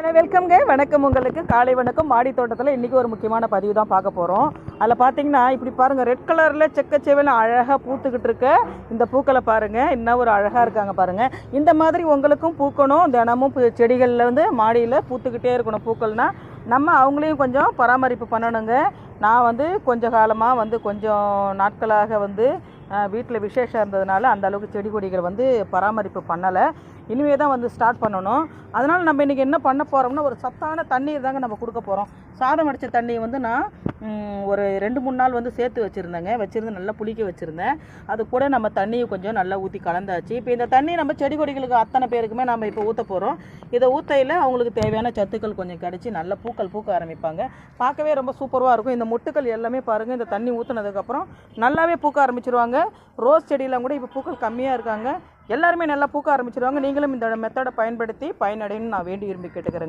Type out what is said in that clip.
வெல்கம்ங்க. வணக்கம். உங்களுக்கு காலை வணக்கம். மாடி தோட்டத்தில் இன்றைக்கி ஒரு முக்கியமான பதிவு தான் பார்க்க போகிறோம். அதில் பார்த்தீங்கன்னா இப்படி பாருங்கள், ரெட் கலரில் செக்கச்சேவல் அழகாக பூத்துக்கிட்டு இருக்க இந்த பூக்களை பாருங்கள். இன்னும் ஒரு அழகாக இருக்காங்க பாருங்கள். இந்த மாதிரி உங்களுக்கும் பூக்கணும், தினமும் செடிகளில் வந்து மாடியில் பூத்துக்கிட்டே இருக்கணும். பூக்கள்னால் நம்ம அவங்களையும் கொஞ்சம் பராமரிப்பு பண்ணணுங்க. நான் வந்து கொஞ்சம் காலமாக வந்து கொஞ்சம் நாட்களாக வந்து வீட்டில் விசேஷம் இருந்ததுனால அந்த அளவுக்கு செடி கொடிகள் வந்து பராமரிப்பு பண்ணலை. இனிமே தான் வந்து ஸ்டார்ட் பண்ணணும். அதனால் நம்ம இன்றைக்கி என்ன பண்ண போகிறோம்னா, ஒரு சத்தான தண்ணீர் தாங்க நம்ம கொடுக்க போகிறோம். சாதம் அடித்த தண்ணியை வந்து நான் ஒரு 2-3 நாள் வந்து சேர்த்து வச்சுருந்து நல்லா புளிக்க வச்சுருந்தேன். அது கூட நம்ம தண்ணியை கொஞ்சம் நல்லா ஊற்றி கலந்தாச்சு. இப்போ இந்த தண்ணி நம்ம செடி கொடிகளுக்கு அத்தனை பேருக்குமே நம்ம இப்போ ஊற்ற போகிறோம். இதை ஊற்றையில் அவங்களுக்கு தேவையான சத்துக்கள் கொஞ்சம் கிடச்சி நல்ல பூக்கள் பூக்க ஆரம்பிப்பாங்க. பார்க்கவே ரொம்ப சூப்பராக இருக்கும். இந்த மொட்டுக்கள் எல்லாமே பாருங்கள், இந்த தண்ணி ஊற்றுனதுக்கப்புறம் நல்லாவே பூக்க ஆரம்பிச்சிருவாங்க. ரோஸ் செடியெலாம் கூட இப்போ பூக்கள் கம்மியாக இருக்காங்க. எல்லாருமே நல்லா பூக்க ஆரம்பிச்சிருவாங்க. நீங்களும் இந்த மெத்தடை பயன்படுத்தி பயனடைன்னு நான் வேண்டி விரும்பி கேட்டுக்கிறேங்க.